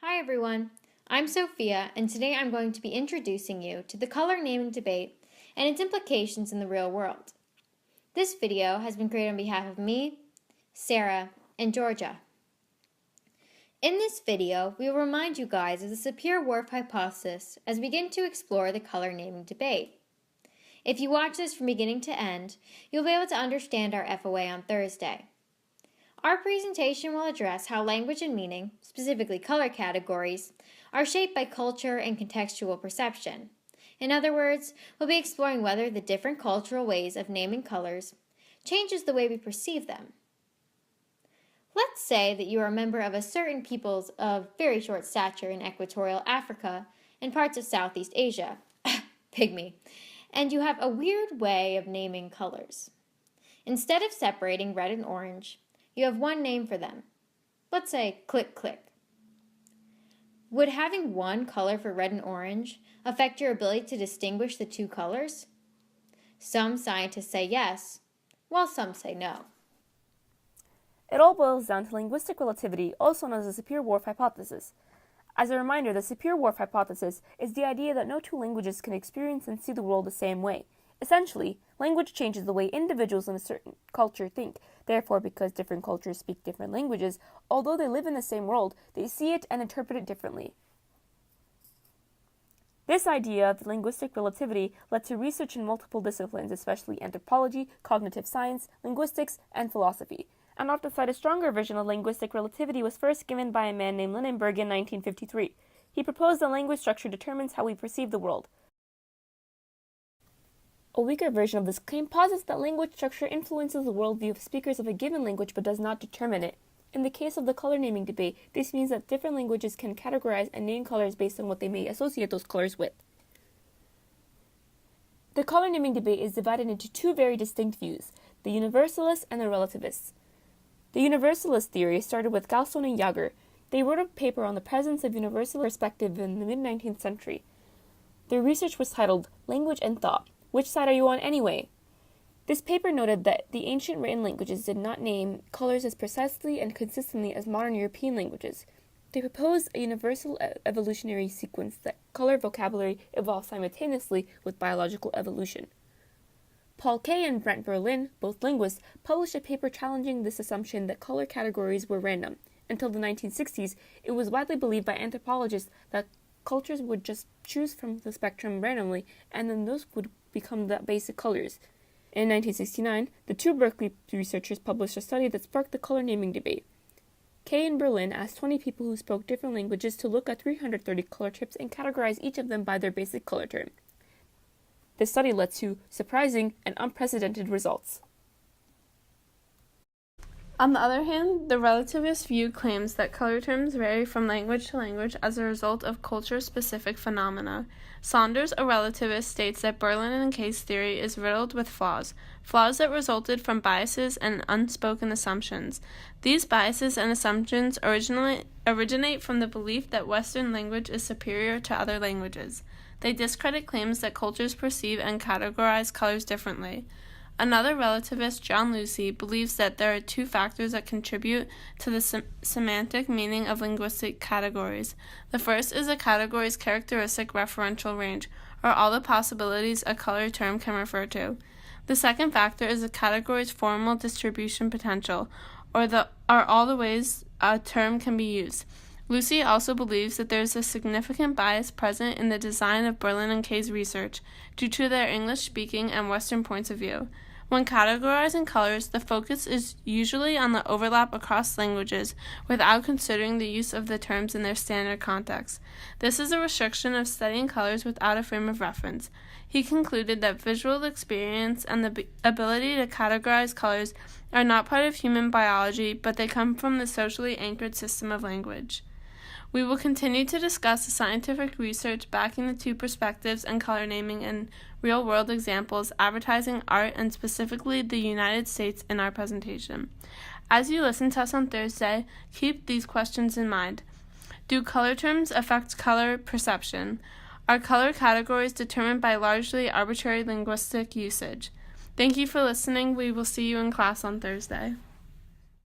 Hi everyone, I'm Sophia, and today I'm going to be introducing you to the color naming debate and its implications in the real world. This video has been created on behalf of me, Sarah, and Georgia. In this video, we will remind you guys of the Sapir-Whorf hypothesis as we begin to explore the color naming debate. If you watch this from beginning to end, you'll be able to understand our FOA on Thursday. Our presentation will address how language and meaning, specifically color categories, are shaped by culture and contextual perception. In other words, we'll be exploring whether the different cultural ways of naming colors changes the way we perceive them. Let's say that you are a member of a certain peoples of very short stature in equatorial Africa and parts of Southeast Asia, pygmy, and you have a weird way of naming colors. Instead of separating red and orange, you have one name for them. Let's say click click. Would having one color for red and orange affect your ability to distinguish the two colors? Some scientists say yes, while some say no. It all boils down to linguistic relativity, also known as the Sapir-Whorf hypothesis. As a reminder, the Sapir-Whorf hypothesis is the idea that no two languages can experience and see the world the same way. Essentially, language changes the way individuals in a certain culture think. Therefore, because different cultures speak different languages, although they live in the same world, they see it and interpret it differently. This idea of linguistic relativity led to research in multiple disciplines, especially anthropology, cognitive science, linguistics, and philosophy. An often cited stronger version of linguistic relativity was first given by a man named Linguistic in 1953. He proposed that language structure determines how we perceive the world. A weaker version of this claim posits that language structure influences the worldview of speakers of a given language but does not determine it. In the case of the color naming debate, this means that different languages can categorize and name colors based on what they may associate those colors with. The color naming debate is divided into two very distinct views, the universalists and the relativists. The universalist theory started with Galston and Jager. They wrote a paper on the presence of universal perspective in the mid-19th century. Their research was titled Language and Thought. Which side are you on anyway? This paper noted that the ancient written languages did not name colors as precisely and consistently as modern European languages. They proposed a universal evolutionary sequence that color vocabulary evolved simultaneously with biological evolution. Paul Kay and Brent Berlin, both linguists, published a paper challenging this assumption that color categories were random. Until the 1960s, it was widely believed by anthropologists that cultures would just choose from the spectrum randomly, and then those would become the basic colors. In 1969, the two Berkeley researchers published a study that sparked the color naming debate. Kay and Berlin asked 20 people who spoke different languages to look at 330 color types and categorize each of them by their basic color term. This study led to surprising and unprecedented results. On the other hand, the relativist view claims that color terms vary from language to language as a result of culture-specific phenomena. Saunders, a relativist, states that Berlin and Kay's theory is riddled with flaws that resulted from biases and unspoken assumptions. These biases and assumptions originate from the belief that Western language is superior to other languages. They discredit claims that cultures perceive and categorize colors differently. Another relativist, John Lucy, believes that there are two factors that contribute to the semantic meaning of linguistic categories. The first is a category's characteristic referential range, or all the possibilities a color term can refer to. The second factor is a category's formal distribution potential, or all the ways a term can be used. Lucy also believes that there is a significant bias present in the design of Berlin and Kay's research, due to their English-speaking and Western points of view. When categorizing colors, the focus is usually on the overlap across languages, without considering the use of the terms in their standard context. This is a restriction of studying colors without a frame of reference. He concluded that visual experience and the ability to categorize colors are not part of human biology, but they come from the socially anchored system of language. We will continue to discuss the scientific research backing the two perspectives and color naming in real-world examples, advertising, art, and specifically the United States in our presentation. As you listen to us on Thursday, keep these questions in mind. Do color terms affect color perception? Are color categories determined by largely arbitrary linguistic usage? Thank you for listening. We will see you in class on Thursday.